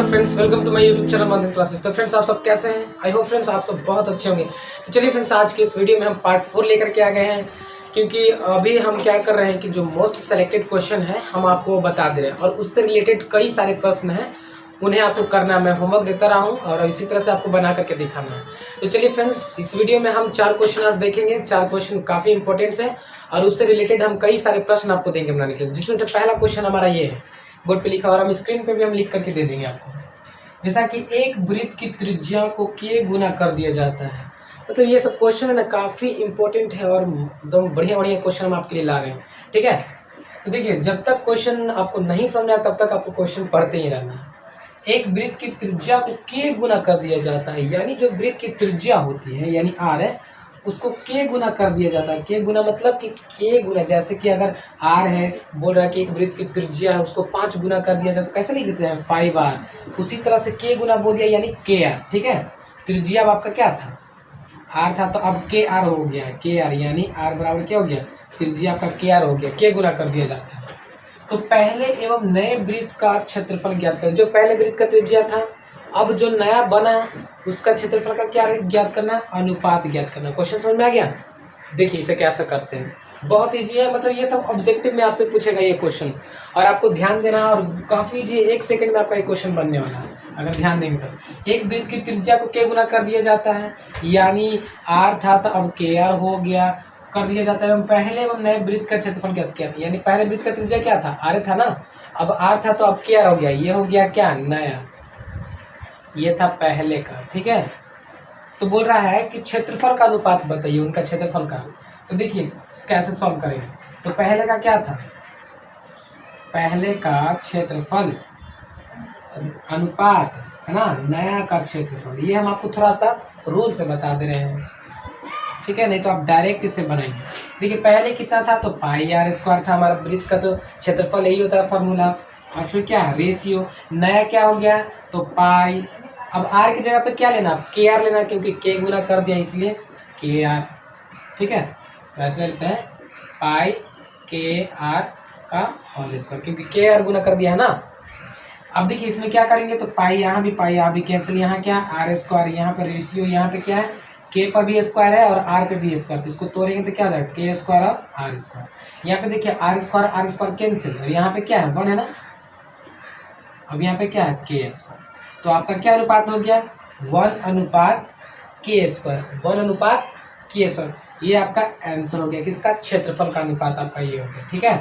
Friends, welcome to my YouTube channel Manthan classes. तो friends, आप सब कैसे हैं? आई होप फ्रेंड्स आप सब बहुत अच्छे होंगे। तो चलिए फ्रेंड्स, आज के इस वीडियो में हम पार्ट 4 लेकर के आ गए हैं, क्योंकि अभी हम क्या कर रहे हैं कि जो मोस्ट सेलेक्टेड क्वेश्चन है हम आपको बता दे रहे हैं और उससे रिलेटेड कई सारे प्रश्न हैं, उन्हें आपको करना है। मैं होमवर्क देता रहा हूँ और इसी तरह से आपको बना करके दिखाना है। तो चलिए फ्रेंड्स, इस वीडियो में हम 4 क्वेश्चन आज देखेंगे। 4 क्वेश्चन काफ़ी इंपॉर्टेंट है और उससे रिलेटेड हम कई सारे प्रश्न आपको देंगे बनाने के लिए, जिसमें से पहला क्वेश्चन हमारा ये है, बोर्ड पे लिखा और हम स्क्रीन पे भी हम लिख करके दे देंगे आपको। जैसा कि एक वृत्त की त्रिज्या को k गुना कर दिया जाता है। मतलब ये सब क्वेश्चन है ना, काफ़ी इंपॉर्टेंट है और एकदम बढ़िया बढ़िया क्वेश्चन हम आपके लिए ला रहे हैं। ठीक है, तो देखिए, जब तक क्वेश्चन आपको नहीं समझ आया तब तक आपको क्वेश्चन पढ़ते ही रहना है। एक वृत्त की त्रिज्या को k गुना कर दिया जाता है, यानी जो वृत्त की त्रिज्या होती है यानी r है, उसको k गुना कर दिया जाता है। k गुना मतलब कि k गुना, जैसे कि अगर r है, बोल रहा है कि एक वृत्त की त्रिज्या है, उसको 5 गुना कर दिया जाए तो कैसे लिख देते हैं 5r। उसी तरह से k गुना बोल दिया यानी kr। ठीक है, त्रिज्या अब आपका क्या था, r था, तो अब kr हो गया है। kr यानी r बराबर क्या हो गया, त्रिज्या आपका kr हो गया, k गुना कर दिया जाता है। तो पहले एवं नए वृत्त का क्षेत्रफल ज्ञात करें। जो पहले वृत्त का त्रिज्या था, अब जो नया बना उसका क्षेत्रफल का क्या ज्ञात करना, अनुपात ज्ञात करना। क्वेश्चन समझ में आ गया? देखिए इसे कैसे करते हैं, बहुत इजी है। मतलब ये सब ऑब्जेक्टिव में आपसे पूछेगा ये क्वेश्चन, और आपको ध्यान देना, और काफ़ी इजी है। 1 सेकंड में आपका ये क्वेश्चन बनने वाला है अगर ध्यान देंगे तो। एक वृत्त की त्रिज्या को k गुना कर दिया जाता है, यानी r था तो अब kr हो गया, कर दिया जाता है। पहले एवं नए वृत्त का क्षेत्रफल ज्ञात किया, यानी पहले वृत्त का त्रिज्या क्या था, r था ना, अब r था तो अब kr हो गया। ये हो गया क्या, नया, ये था पहले का। ठीक है, तो बोल रहा है कि क्षेत्रफल का अनुपात बताइए उनका क्षेत्रफल का। तो देखिए कैसे सॉल्व करेंगे। तो पहले का क्या था, पहले का क्षेत्रफल अनुपात है ना, नया का क्षेत्रफल। ये हम आपको थोड़ा सा रूल से बता दे रहे हैं, ठीक है, नहीं तो आप डायरेक्ट इसे बनाएंगे। देखिए पहले कितना था, तो पाई r स्क्वायर था हमारा वृत्त का, तो क्षेत्रफल यही होता है फॉर्मूला। और फिर क्या है, रेशियो। नया क्या हो गया, तो पाई। अब r की जगह पे क्या लेना, kr लेना, क्योंकि k गुना कर दिया इसलिए kr। ठीक है, तो ऐसे लेते हैं पाई kr का होल स्क्वायर, क्योंकि kr गुना कर दिया है ना। अब देखिए इसमें क्या करेंगे, तो पाई यहाँ भी कैंसिल, यहाँ क्या r स्क्वायर, यहाँ पे रेशियो, यहाँ पे क्या है, k पर भी स्क्वायर है और r पे भी स्क्वायर, तो इसको तोड़ेंगे तो क्या हो जाएगा, k स्क्वायर और r स्क्वायर। यहाँ पे देखिए r स्क्वायर कैंसिल, और यहाँ पे क्या है, 1 है ना। अब यहाँ पे क्या है, k स्क्वायर। तो आपका क्या अनुपात हो गया, 1 अनुपात k स्क्वायर, 1 अनुपात k स्क्वायर। ये आपका आंसर हो गया, किसका, क्षेत्रफल का अनुपात आपका ये हो गया। ठीक है,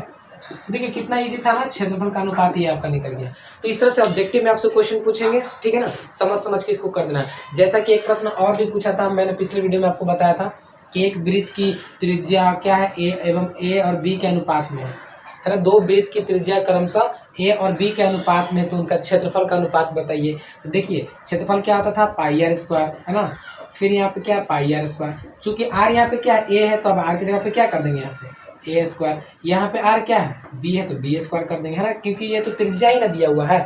देखिए कितना इजी था ना, क्षेत्रफल का अनुपात ये आपका निकल गया। तो इस तरह से ऑब्जेक्टिव में आपसे क्वेश्चन पूछेंगे, ठीक है ना, समझ के इसको कर देना है। जैसा कि एक प्रश्न और भी पूछा था, मैंने पिछले वीडियो में आपको बताया था कि एक वृत्त की त्रिज्या क्या है, a एवं a और b के अनुपात में है ना। 2 वृत्त की त्रिज्या क्रमशः a और b के अनुपात में, तो उनका क्षेत्रफल का अनुपात बताइए। तो देखिए क्षेत्रफल क्या होता था, पाई r स्क्वायर है ना, फिर यहाँ पे क्या है, पाई r स्क्वायर। चूंकि r यहाँ पे क्या है, a है, तो अब r की जगह पे क्या कर देंगे, यहाँ पे a स्क्वायर। यहाँ पे r क्या है, b है, तो b स्क्वायर कर देंगे, है ना, क्योंकि ये तो त्रिज्या ही ना दिया हुआ है।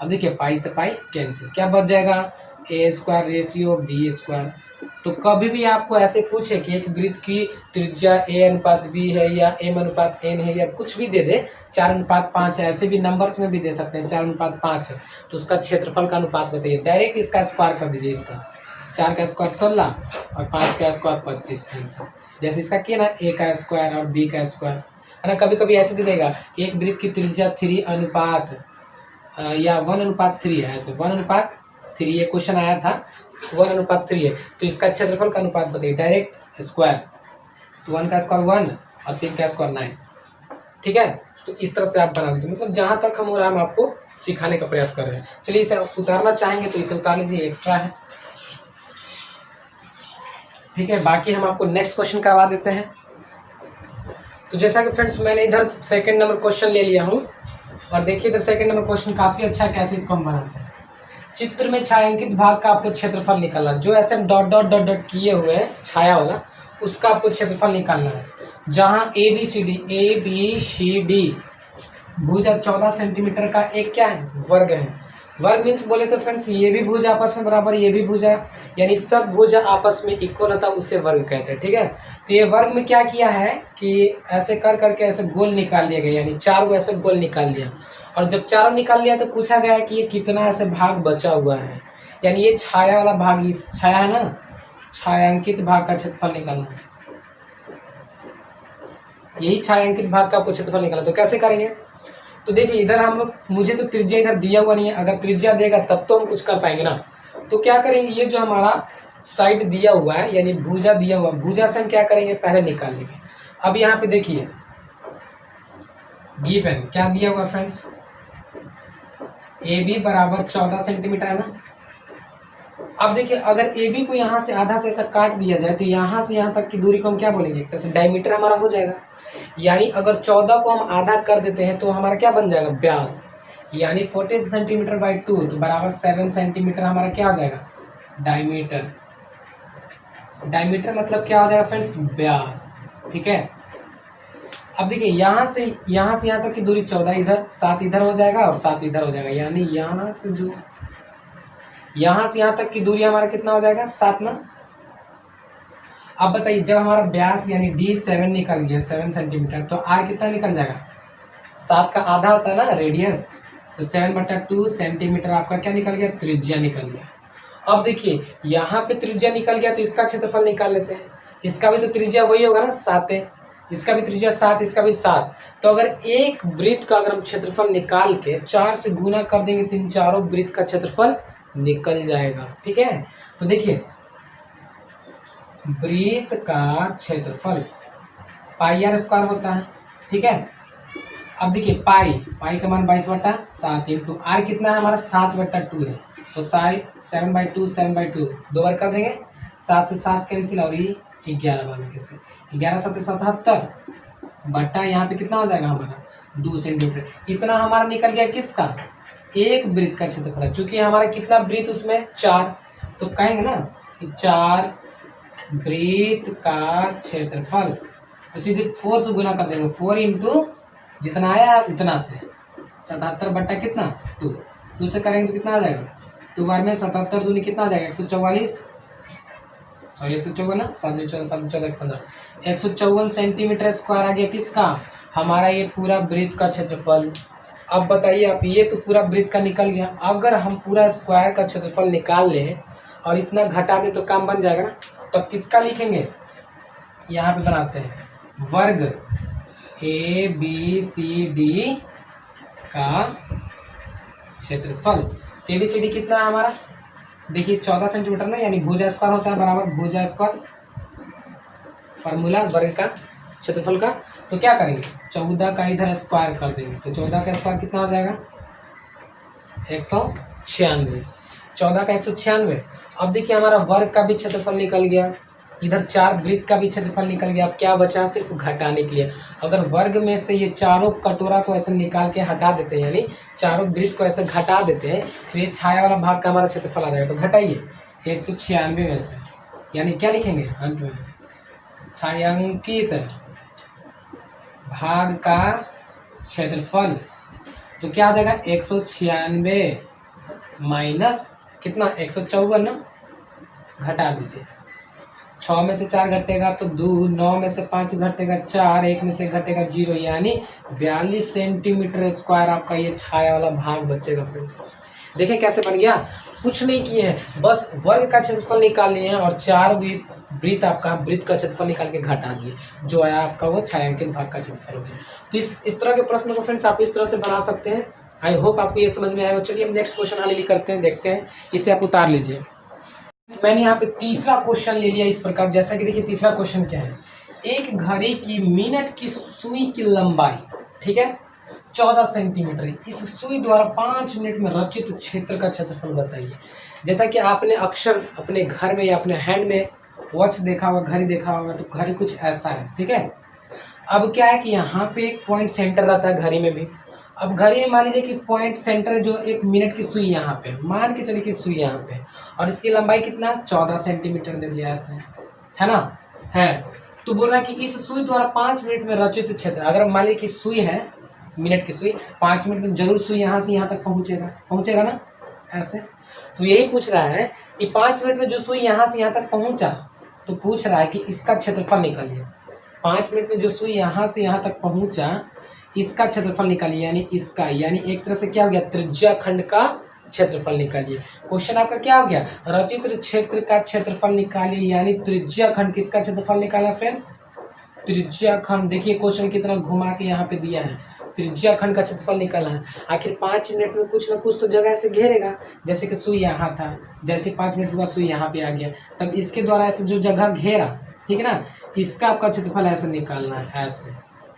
अब देखिए पाई से पाई कैंसिल, क्या बच जाएगा, a square ratio b square. तो कभी भी आपको ऐसे पूछे कि एक वृत्त की त्रिज्या a अनुपात b है या m अनुपात n है या कुछ भी दे दे, 4 अनुपात 5 है, ऐसे भी नंबर्स में भी दे सकते हैं, 4 अनुपात 5 है, तो उसका क्षेत्रफल का अनुपात बताइए। डायरेक्ट इसका स्क्वायर कर दीजिए, इसका 4 का स्क्वायर 16 और 5 का स्क्वायर 25 आंसर। जैसे इसका क्या ना, a का स्क्वायर और b का स्क्वायर है ना। कभी कभी ऐसे दे देगा कि एक वृत्त की त्रिज्या 3 अनुपात या 1 अनुपात 3 है, ऐसे 1 अनुपात 3 ये क्वेश्चन आया था, 1 अनुपात 3 है, तो इसका क्षेत्रफल का अनुपात बताइए। डायरेक्ट स्क्वायर, तो 1 का स्क्वायर 1 और 3 का स्क्वायर 9। ठीक है, तो इस तरह से आप बना दीजिए। मतलब जहाँ तक हम हो रहा है हम आपको सिखाने का प्रयास कर रहे हैं। चलिए इसे आप उतारना चाहेंगे तो इसे उतार लीजिए, एक्स्ट्रा है। ठीक है, बाकी हम आपको नेक्स्ट क्वेश्चन करवा देते हैं। तो जैसा कि फ्रेंड्स मैंने इधर सेकंड नंबर क्वेश्चन ले लिया हूँ, और देखिए इधर सेकंड नंबर क्वेश्चन काफ़ी अच्छा है, कैसे इसको हम बनाते हैं। चित्र में छायांकित भाग का आपको क्षेत्रफल निकालना, जो ऐसे डॉट डॉट डॉट डॉट किए हुए हैं छाया वाला, उसका आपको क्षेत्रफल निकालना है। जहाँ ए बी सी डी भुजा 14 सेंटीमीटर का एक क्या है, वर्ग है, वर्ग मीन्स बोले तो फ्रेंड्स ये भी भुजा आपस में बराबर, ये भी भुजा, यानी सब भुजा आपस में इक्वल होता है, उसे वर्ग कहते हैं। ठीक है, तो ये वर्ग में क्या किया है कि ऐसे कर करके ऐसे गोल निकाल लिया गया, यानी 4 को ऐसे गोल निकाल लिया, और जब चारों निकाल लिया तो पूछा गया है कि ये कितना ऐसे भाग बचा हुआ है, यानी ये छाया वाला भाग, इस छाया है ना, छायांकित भाग का क्षेत्रफल निकालना है, यही छायांकित भाग का आपको क्षेत्रफल निकालना। तो कैसे करेंगे, तो देखिए इधर हम लोग, मुझे तो त्रिज्या इधर दिया हुआ नहीं है, अगर त्रिज्या देगा तब तो हम कुछ कर पाएंगे ना। तो क्या करेंगे, ये जो हमारा साइड दिया हुआ है यानी भुजा दिया हुआ, भुजा से हम क्या करेंगे, पहले निकाल लेंगे। अब यहाँ पे देखिए गिवन क्या दिया हुआ फ्रेंड्स, ए बी बराबर 14 सेंटीमीटर है ना। अब देखिए अगर ए बी को यहाँ से आधा से ऐसा काट दिया जाए तो यहाँ से यहाँ तक की दूरी को हम क्या बोलेंगे, एक तरह से डायमीटर हमारा हो जाएगा। यानी अगर 14 को हम आधा कर देते हैं तो हमारा क्या बन जाएगा, व्यास, यानी 40 सेंटीमीटर बाई 2 तो बराबर 7 सेंटीमीटर हमारा क्या हो जाएगा, डायमीटर। डायमीटर मतलब क्या हो जाएगा फ्रेंड्स, व्यास। ठीक है, अब देखिए यहाँ से यहाँ तक की दूरी 14, इधर 7 इधर हो जाएगा और 7 इधर हो जाएगा, यानी यहाँ से जो यहाँ से यहाँ तक की दूरी हमारा कितना हो जाएगा, 7 ना। अब बताइए जब हमारा व्यास यानी D7 निकल गया 7 सेंटीमीटर, तो R कितना निकल जाएगा, 7 का आधा होता है ना रेडियस, तो 7/2 सेंटीमीटर आपका क्या निकल गया, त्रिज्या निकल गया। अब देखिए यहाँ पे त्रिज्या निकल गया तो इसका क्षेत्रफल निकाल लेते हैं, इसका भी तो त्रिज्या वही होगा ना, 7 है, इसका भी त्रिज्या 7, इसका भी 7। तो अगर एक वृत्त का अगर हम क्षेत्रफल निकाल के 4 से गुना कर देंगे तो इन चारों वृत्त का क्षेत्रफल निकल जाएगा। ठीक है, तो देखिए वृत्त का क्षेत्रफल पाई आर स्क्वायर होता है। ठीक है, अब देखिए पाई का मान 22/7 इंटू आर कितना है हमारा 7/2 है, तो 7/2 दो बार कर देंगे, 7 से 7 कैंसिल और ये 11 बार में कैंसिल, 11 7 77 बटा यहाँ पे कितना हो जाएगा हमारा 2 सेंटीमीटर। इतना हमारा निकल गया किसका, एक वृत्त का क्षेत्रफल। चूंकि हमारा कितना वृत्त उसमें 4, तो कहेंगे ना कि 4 वृत्त का क्षेत्रफल, तो सीधे 4 से गुना कर देंगे, 4 इंटू जितना आया है उतना से 77 बट्टा कितना 2 से करेंगे तो कितना आ जाएगा, 2 बार में 77 दूनी कितना आ जाएगा 144, सॉरी 154 ना, 7 14 7 14 15 154 सेंटीमीटर स्क्वायर आ गया किसका, हमारा ये पूरा वृत्त का क्षेत्रफल। अब बताइए आप, ये तो पूरा वृत्त का निकल गया, अगर हम पूरा स्क्वायर का क्षेत्रफल निकाल लें और इतना घटा दे तो काम बन जाएगा ना। तो अब किसका लिखेंगे, यहाँ पे बनाते हैं वर्ग ए बी सी डी का क्षेत्रफल। ए बी सी डी कितना है हमारा, देखिए 14 सेंटीमीटर ना, यानी भुजा स्क्वायर होता है बराबर भुजा स्क्वायर, फार्मूला वर्ग का क्षेत्रफल का। तो क्या करेंगे, 14 का इधर स्क्वायर कर देंगे, तो 14 का स्क्वायर कितना हो जाएगा 196, 14 का 196। अब देखिए हमारा वर्ग का भी क्षेत्रफल निकल गया, इधर 4 वृत्त का भी क्षेत्रफल निकल गया। अब क्या बचा, सिर्फ घटाने के लिए, अगर वर्ग में से ये चारों कटोरा को ऐसे निकाल के हटा देते हैं, यानी चारों वृत्त को ऐसे घटा देते हैं, तो ये छाया वाला भाग का हमारा क्षेत्रफल आ जाएगा। तो घटाइए 196 में से, यानी क्या लिखेंगे अंत में, छायांकित भाग का क्षेत्रफल। तो क्या आ जाएगा 196 माइनस कितना 154 ना, घटा दीजिए, 6 में से 4 घटेगा तो 2, 9 में से 5 घटेगा 4, 1 में से घटेगा 0, यानी 42 सेंटीमीटर स्क्वायर आपका ये छाया वाला भाग बचेगा फ्रेंड्स। देखें कैसे बन गया, कुछ नहीं किए हैं, बस वर्ग का क्षेत्रफल निकाल लिए हैं और 4 वृत्त आपका वृत्त का क्षेत्रफल निकाल के घटा दिए, जो आया आपका वो छायांकित भाग का क्षेत्रफल हो गया। तो इस तरह के प्रश्न को फ्रेंड्स आप इस तरह से बना सकते हैं। आई होप आपको ये समझ में आया हो। चलिए हम नेक्स्ट क्वेश्चन हाल करते हैं, देखते हैं, इसे आप उतार लीजिए। मैंने यहाँ पे तीसरा क्वेश्चन ले लिया इस प्रकार, जैसा कि देखिए तीसरा क्वेश्चन क्या है, एक घड़ी की मिनट की सुई की लंबाई, ठीक है 14 सेंटीमीटर, इस सुई द्वारा 5 मिनट में रचित क्षेत्र का क्षेत्रफल बताइए। जैसा कि आपने अक्सर अपने घर में या अपने हैंड में वॉच देखा होगा, घड़ी देखा होगा, तो घड़ी कुछ ऐसा है, ठीक है। अब क्या है कि यहाँ पे एक पॉइंट सेंटर रहता है घड़ी में भी। अब घड़ी में मान लीजिए कि पॉइंट सेंटर जो 1 मिनट की सुई यहाँ पे, मान के चलिए कि सुई यहाँ पे, और इसकी लंबाई कितना 14 सेंटीमीटर दे दिया ऐसे, है ना, है। तो बोल रहा है कि इस सुई द्वारा 5 मिनट में रचित क्षेत्र, अगर मान लीजिए कि सुई है मिनट की सुई, 5 मिनट में जरूर सुई यहाँ से यहाँ तक पहुँचेगा ना। ऐसे। तो यही पूछ रहा है कि 5 मिनट में जो सुई यहाँ से यहाँ तक पहुँचा, तो पूछ रहा है कि इसका क्षेत्रफल निकालिए। 5 मिनट में जो सुई यहाँ से यहाँ तक पहुँचा, इसका क्षेत्रफल निकालिए, यानी इसका, यानी एक तरह से क्या हो गया, त्रिज्या खंड का क्षेत्रफल निकालिए। क्वेश्चन आपका क्या हो गया, रचित्र क्षेत्र का क्षेत्रफल निकालिए, यानी त्रिज्या खंड किसका क्षेत्रफल निकाला फ्रेंड्स, त्रिज्या खंड। देखिए क्वेश्चन की तरह घुमा के यहाँ पे दिया है, त्रिज्या खंड का क्षेत्रफल निकाला है। आखिर 5 मिनट में कुछ ना कुछ तो जगह ऐसे घेरेगा, जैसे कि सुई यहाँ था, जैसे 5 मिनट हुआ सुई यहाँ पे आ गया, तब इसके द्वारा ऐसे जो जगह घेरा, ठीक है ना, इसका आपका क्षेत्रफल ऐसे निकालना है, ऐसे,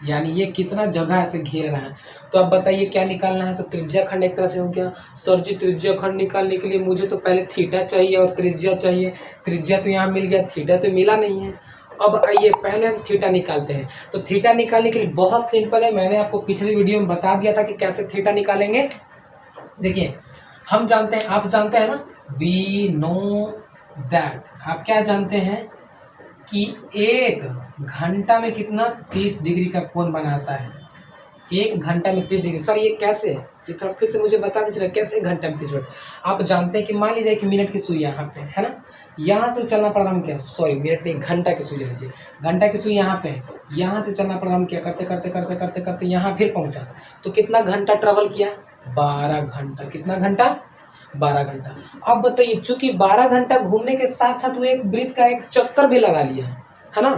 यानी ये कितना जगह ऐसे घेर रहा है। तो अब बताइए क्या निकालना है। तो त्रिज्या खंड एक तरह से हो गया। सर जी त्रिज्या खंड निकालने के लिए मुझे तो पहले थीटा चाहिए और त्रिज्या चाहिए, त्रिज्या तो यहाँ मिल गया, थीटा तो मिला नहीं है। अब आइए पहले हम थीटा निकालते हैं। तो थीटा निकालने के लिए बहुत सिंपल है, मैंने आपको पिछले वीडियो में बता दिया था कि कैसे थीटा निकालेंगे। देखिए हम जानते हैं, आप जानते हैं ना, वी नो दैट, आप क्या जानते हैं कि 1 घंटा में कितना 30 डिग्री का कोण बनाता है। 1 घंटा में 30 डिग्री। सर ये कैसे, ये थोड़ा फिर से मुझे बता दीजिए कैसे 1 घंटा में 30 मिनट। आप जानते हैं कि मान लीजिए कि मिनट की सुई यहाँ पे है ना, यहाँ से चलना प्रारंभ किया, सॉरी मिनट नहीं, घंटा की सुई ले लीजिए, घंटा की सुई यहाँ पे, यहाँ से चलना प्रारंभ किया, करते करते करते करते करते यहाँ फिर पहुँचा, तो कितना घंटा ट्रेवल किया, 12 घंटा। कितना घंटा, 12 घंटा। अब बताइए चूंकि 12 घंटा घूमने के साथ साथ वो एक वृत्त का एक चक्कर भी लगा लिया है ना,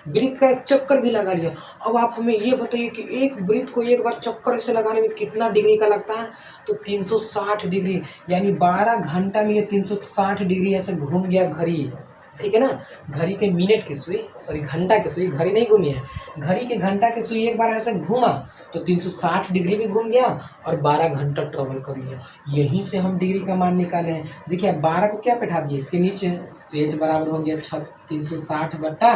वृत्त का एक चक्कर भी लगा लिया। अब आप हमें ये बताइए कि एक वृत्त को एक बार चक्कर ऐसे लगाने में कितना डिग्री का लगता है, तो 360 डिग्री, यानी 12 घंटा में ये 360 डिग्री ऐसे घूम गया घड़ी, ठीक है ना। घड़ी के मिनट की सुई, सॉरी घंटा की सुई, घड़ी नहीं घूमी है, घड़ी के घंटा की सुई एक बार ऐसे घूमा तो 360 डिग्री भी घूम गया और 12 घंटा ट्रेवल कर लिया। यहीं से हम डिग्री का मान निकाले हैं। देखिए 12 को क्या बैठा दिए इसके नीचे, तो एच बराबर हो गया 360 बटा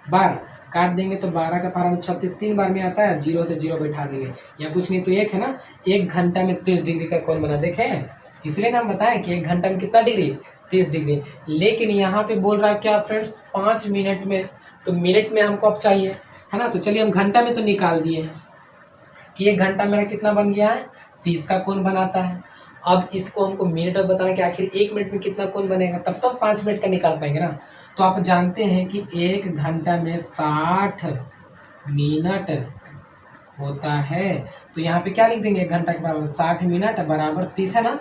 12, काट देंगे तो 12 का पारा में 36 3 बार में आता है, 0 तो 0 बैठा देंगे, या कुछ नहीं तो 1 है ना। 1 घंटा में 30 डिग्री का कोण बना, देखें, इसलिए ना हम बताएं कि 1 घंटा में कितना डिग्री, 30 डिग्री। लेकिन यहाँ पे बोल रहा है क्या फ्रेंड्स, 5 मिनट में, तो मिनट में हमको अब चाहिए है ना। तो चलिए हम घंटा में तो निकाल दिए हैं कि 1 घंटा मेरा कितना बन गया है, 30 का कोण बनाता है। अब इसको हमको मिनट में बताना कि आखिर 1 मिनट में कितना कोण बनेगा, तब तो 5 मिनट का निकाल पाएंगे ना। तो आप जानते हैं कि 1 घंटा में 60 मिनट होता है, तो यहाँ पे क्या लिख देंगे, 1 घंटा के बराबर 60 मिनट बराबर 30 है ना।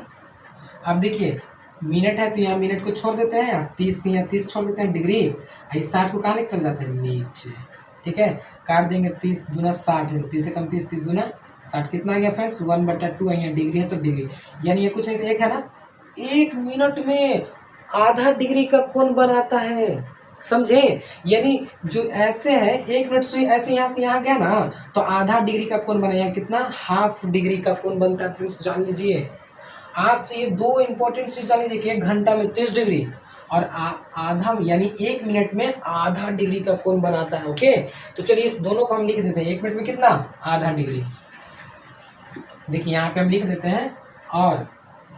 अब देखिए मिनट है तो यहाँ मिनट को छोड़ देते हैं, 30 के यहाँ 30 छोड़ देते हैं, डिग्री 60 को कहाँ लेके चल जाते हैं, नीचे, ठीक है। काट देंगे 30 दूना 60, 30 से कम 30, 30 दूना 60, कितना आ गया फ्रेंड्स, 1/2, यहाँ डिग्री है तो डिग्री, यानी ये कुछ नहीं तो 1 है ना। 1 मिनट में आधा डिग्री का कोण बनाता है, समझे। यानी जो ऐसे है 1 मिनट से ऐसे यहाँ से यहाँ गया ना, तो आधा डिग्री का कोण बनाया, कितना, ½ डिग्री का कोण बनता है फ्रेंड्स, जान लीजिए। आज से ये 2 इंपॉर्टेंट चीज जान लीजिए कि 1 घंटा में 30 डिग्री और आधा, यानी 1 मिनट में आधा डिग्री का कोण बनाता है। ओके, तो चलिए इस दोनों को हम लिख देते हैं, 1 मिनट में कितना, आधा डिग्री। देखिए यहाँ पे हम लिख देते हैं, और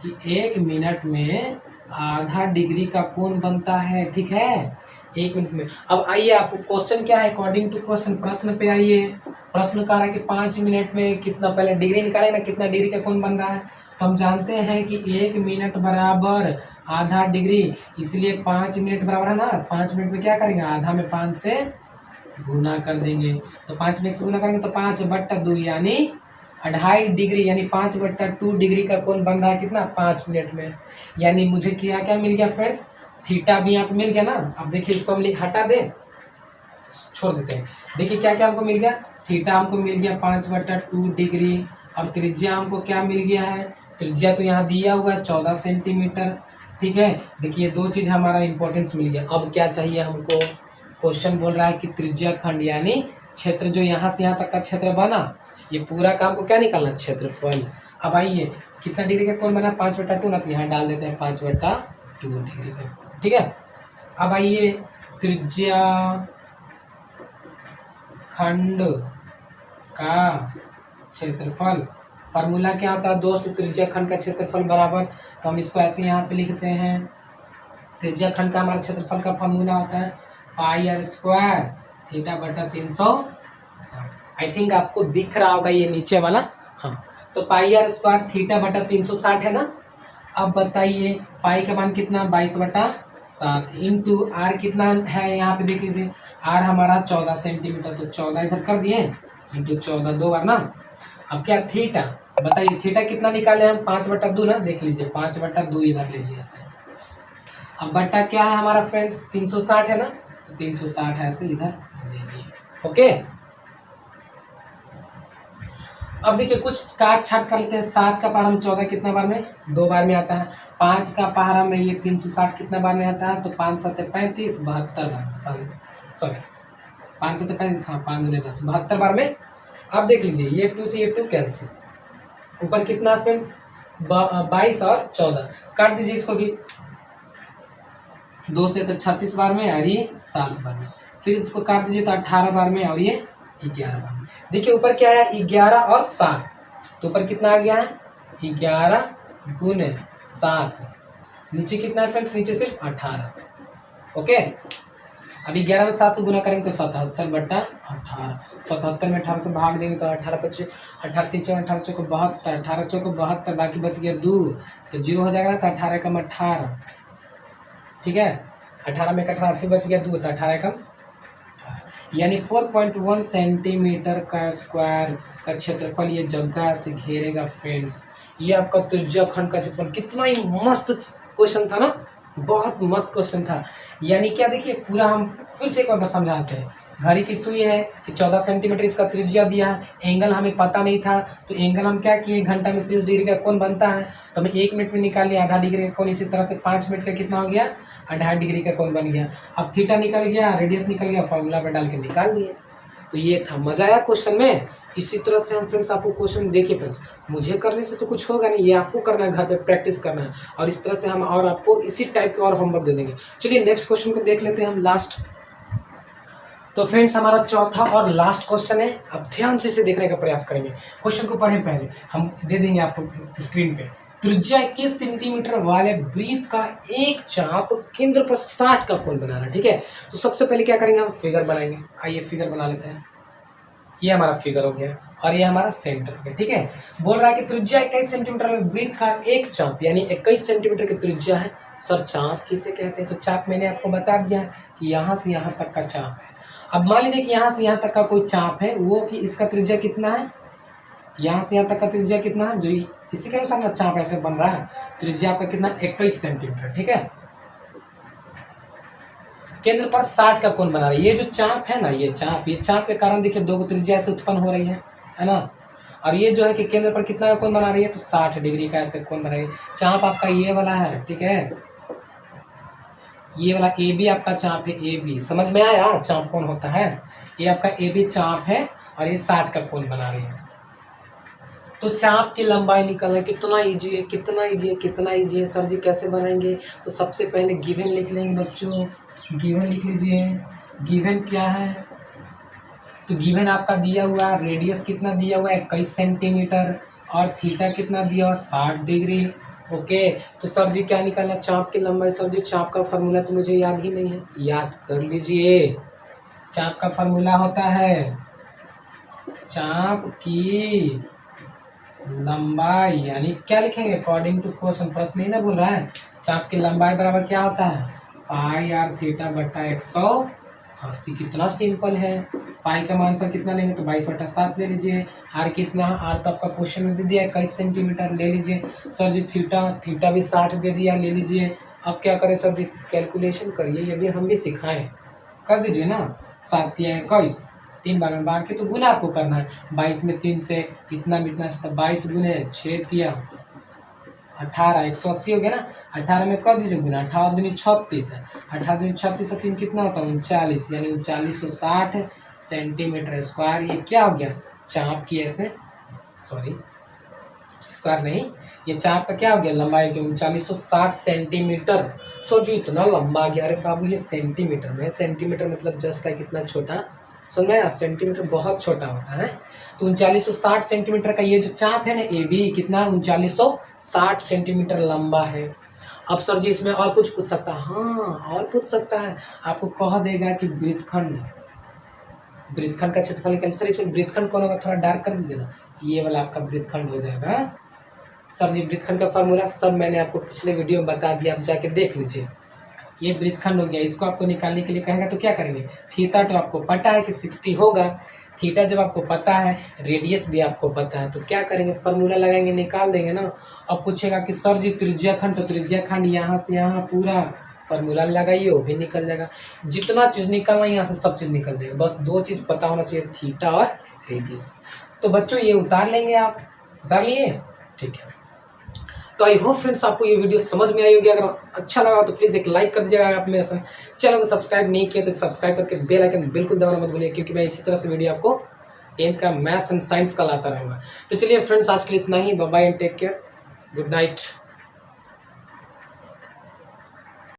कि 1 मिनट में आधा डिग्री का कोण बनता है, ठीक है, 1 मिनट में। अब आइए आपको क्वेश्चन क्या है, अकॉर्डिंग टू क्वेश्चन, प्रश्न पे आइए। प्रश्न कह रहा है कि 5 मिनट में कितना, पहले डिग्री निकाले ना, कितना डिग्री का कोण बन रहा है। तो हम जानते हैं कि 1 मिनट बराबर आधा डिग्री, इसलिए 5 मिनट बराबर है ना, 5 मिनट में क्या करेंगे, आधा में 5 से गुना कर देंगे, तो 5 में 1 से गुना करेंगे तो 5/2 यानी 2.5 डिग्री, यानी 5/2 डिग्री का कोण बन रहा है कितना, 5 मिनट में। यानी मुझे क्या क्या मिल गया फ्रेंड्स, थीटा भी यहाँ पे मिल गया ना। अब देखिए इसको हम हटा दें, छोड़ देते हैं। देखिए क्या क्या हमको मिल गया, थीटा हमको मिल गया 5/2 डिग्री, और त्रिज्या हमको क्या मिल गया है, त्रिज्या तो यहाँ दिया हुआ है 14 सेंटीमीटर, ठीक है। देखिए 2 चीज़ हमारा इंपॉर्टेंस मिल गया। अब क्या चाहिए हमको, क्वेश्चन बोल रहा है कि त्रिज्या खंड यानी क्षेत्र जो यहाँ से यहाँ तक का क्षेत्र बना, ये पूरा काम को क्या निकालना, क्षेत्रफल। अब आइए कितना डिग्री का कोण बना, 5/2 ना, तो यहाँ डाल देते हैं 5/2 डिग्री का, ठीक है। अब आइए त्रिज्या खंड का क्षेत्रफल, फार्मूला क्या होता है दोस्त, त्रिज्या खंड का क्षेत्रफल बराबर, तो हम इसको ऐसे यहाँ पे लिखते हैं, त्रिज्या खंड का हमारा क्षेत्रफल का फार्मूला होता है πr² θ/360। आई थिंक आपको दिख रहा होगा ये नीचे वाला, हाँ, तो πr² θ/360 है ना। अब बताइए पाई का मान कितना, 22/7 इंटू आर कितना है, यहाँ पे देख लीजिए आर हमारा 14 सेंटीमीटर, तो 14 इधर कर दिए इंटू 14 दो बार ना। अब क्या थीटा, बताइए थीटा कितना निकाले हम, 5/2 ना, देख लीजिए 5/2 इधर ले लिया ऐसे। अब बट्टा क्या है हमारा फ्रेंड्स, 360 है ना, तो 360 ऐसे इधर ले लिए। ओके, अब देखिए कुछ काट छाट कर लेते हैं। 7 का पहाड़ा हम 14 कितना बार में, 2 बार में आता है। 5 का पहाड़ा में ये 360 कितना बार में आता है, तो 5 7 35 72 बार, सॉरी 5 7 35, हाँ 5 दूनी 10, 72 बार में। अब देख लीजिए ये 2 से ये 2 कैंसिल, ऊपर कितना फ्रेंड्स 22 और 14, काट दीजिए इसको भी, 2 से तो 36 बार में और ये 7 बार में, फिर इसको काट दीजिए तो 18 बार में और ये 11 बार में। देखिए ऊपर क्या है 11 और 7, तो ऊपर कितना आ गया है 11 गुने 7, नीचे कितना है फ्रेंड्स, नीचे सिर्फ 18। ओके, अभी 11 में 7 से गुना करेंगे तो 77/18, 77 में 18 से भाग देंगे तो 18 25, 18 3 4 18 चौको 72, 18 चौको 72, बाकी बच गया 2, तो 0 हो जाएगा, तो 18 कम 18, ठीक है, 18 में 18 फिर बच गया 2, तो 18 कम, यानी 4.1 सेंटीमीटर का स्क्वायर का क्षेत्रफल ये जगह से घेरेगा फ्रेंड्स। ये आपका त्रिज्या खंड का क्षेत्रफल, कितना ही मस्त क्वेश्चन था ना, बहुत मस्त क्वेश्चन था। यानी क्या देखिए पूरा हम फिर से एक बार समझाते हैं। घड़ी की सुई है कि 14 सेंटीमीटर इसका त्रिज्या दिया है, एंगल हमें पता नहीं था, तो एंगल हम क्या किए, घंटा में 30 डिग्री का कोण बनता है, तो हमें 1 मिनट में निकाल लिया आधा डिग्री का कोण, इसी तरह से 5 मिनट का कितना हो गया, 2.5 डिग्री का कोण बन गया। अब थीटा निकल गया, रेडियस निकल गया, फॉर्मूला पे डाल के निकाल दिए। तो ये था, मजा आया क्वेश्चन में। इसी तरह से हम फ्रेंड्स आपको क्वेश्चन देखिए फ्रेंड्स, मुझे करने से तो कुछ होगा नहीं, ये आपको करना है, घर पे प्रैक्टिस करना है, और इस तरह से हम और आपको इसी टाइप के और होमवर्क दे देंगे। चलिए नेक्स्ट क्वेश्चन को देख लेते हैं हम लास्ट। तो फ्रेंड्स हमारा चौथा और लास्ट क्वेश्चन है, अब ध्यान से इसे देखने का प्रयास करेंगे। क्वेश्चन को पढ़ें पहले, हम दे देंगे आपको स्क्रीन पे। त्रिज्या 21 सेंटीमीटर वाले वृत्त का एक चाप केंद्र पर 60 का कोण बना रहा है, ठीक है। तो सबसे पहले क्या करेंगे, हम फिगर बनाएंगे। आइए फिगर बना लेते हैं। ये हमारा फिगर हो गया और ये हमारा सेंटर हो गया, ठीक है। बोल रहा है कि त्रिज्या 21 सेंटीमीटर वाले वृत्त का एक चाप, यानी 21 सेंटीमीटर की त्रिज्या है। सर चाप किसे कहते हैं, तो चाप मैंने आपको बता दिया कि यहाँ से यहाँ तक का चाप है। अब मान लीजिए कि यहाँ से यहाँ तक का कोई चाप है, वो कि इसका त्रिज्या कितना है, यहाँ से यहाँ तक का त्रिज्या कितना है, जो इसी के अनुसार ना चाप ऐसे बन रहा है। त्रिज्या आपका कितना, 21 सेंटीमीटर, ठीक है। केंद्र पर 60 का कोण बना रही है। ये जो चाप है ना, ये चाप के कारण देखिए दो त्रिज्या ऐसे उत्पन्न हो रही है ना। और ये जो है कि केंद्र पर कितना का कोण बना रही है, तो 60 डिग्री का ऐसे कोण बना रही है। चाप आपका ये वाला है, ठीक है, ये वाला ए बी आपका चाप है, ए बी, समझ में आया चाप कौन होता है। ये आपका ए बी चाप है और ये 60 का कोण बना रही है। तो चाप की लंबाई निकालना कितना इजी है, कितना इजी है, कितना इजी है। सर जी कैसे बनाएंगे, तो सबसे पहले गिवन लिख लेंगे बच्चों, गिवन लिख लीजिए। गिवन क्या है, तो गिवन आपका दिया हुआ है, रेडियस कितना दिया हुआ है 21 सेंटीमीटर, और थीटा कितना दिया हुआ 60 डिग्री। ओके, तो सर जी क्या निकालना, चाप की लंबाई। सर जी चाप का फार्मूला तो मुझे याद ही नहीं है, याद कर लीजिए। चाप का फार्मूला होता है, चाप की लंबाई, यानी क्या लिखेंगे अकॉर्डिंग टू क्वेश्चन, प्रश्न नहीं ना बोल रहा है। चाप की लंबाई बराबर क्या होता है, पाई आर थीटा बटा 180। कितना सिंपल है। पाई का मान सर कितना लेंगे, तो 22/7 ले लीजिए। आर कितना, आर तो आपका क्वेश्चन में दे दिया 21 सेंटीमीटर, ले लीजिए। सर जी थीटा भी 60 दे दिया, ले लीजिए। अब क्या करें सर जी, कैलकुलेशन करिए, ये भी हम भी सिखाएं, कर दीजिए ना। 7 या 21, 3 बार में बाकी तो गुना आपको करना है। 22 में 3 से इतना भी इतना, 22 गुने 6 या 18, 180 हो गया ना। 18 में कर दीजिए गुना, 18 दूनी 36 है, 18 दूनी 36 से 3 कितना होता है 39, यानी 3960 सेंटीमीटर स्क्वायर। ये क्या हो गया, चाप की ऐसे, सॉरी स्क्वायर नहीं, ये चाप का क्या हो गया, लंबाई की 3960 सेंटीमीटर। सोचो इतना लंबा गया। अरे बाबू ये सेंटीमीटर में, सेंटीमीटर मतलब जस्ट है कितना छोटा, समझ में आया, सेंटीमीटर बहुत छोटा होता है। तो 3960 सेंटीमीटर का ये जो चाप है ना ए बी, कितना 3960 सेंटीमीटर लंबा है। अब सर जी इसमें और कुछ पूछ सकता है, हाँ और पूछ सकता है, आपको कह देगा कि वृत्तखंड का क्षेत्रफल निकालिए। सर इसमें वृत्तखंड कौन होगा, थोड़ा डार्क कर दीजिए ना, ये वाला आपका वृत्तखंड हो जाएगा। सर जी वृत्तखंड का फार्मूला सब मैंने आपको पिछले वीडियो में बता दिया, आप जाके देख लीजिए। ये वृत्तखंड हो गया, इसको आपको निकालने के लिए कहेगा तो क्या करेंगे, थीटा तो आपको पता है कि 60 होगा, थीटा जब आपको पता है, रेडियस भी आपको पता है, तो क्या करेंगे, फार्मूला लगाएंगे, निकाल देंगे ना। अब पूछेगा कि सर जी त्रिज्या खंड, तो त्रिज्या खंड यहाँ से यहाँ पूरा फार्मूला लगाइए, वो भी निकल जाएगा। जितना चीज़ निकलना यहाँ से सब चीज़ निकल जाएगा, बस दो चीज़ पता होना चाहिए, थीटा और रेडियस। तो बच्चों ये उतार लेंगे, आप उतार लिए, ठीक है। तो आई होप फ्रेंड्स आपको ये वीडियो समझ में आई होगी। अगर अच्छा लगा तो प्लीज़ एक लाइक कर दीजिएगा। अगर आप मेरे चैनल को सब्सक्राइब नहीं किया तो सब्सक्राइब करके बेल आइकन बिल्कुल दबाना मत भूलिए, क्योंकि मैं इसी तरह से वीडियो आपको 10th का मैथ एंड साइंस का लाता रहूँगा। तो चलिए फ्रेंड्स, आज के लिए इतना ही। Bye bye and take care, good night.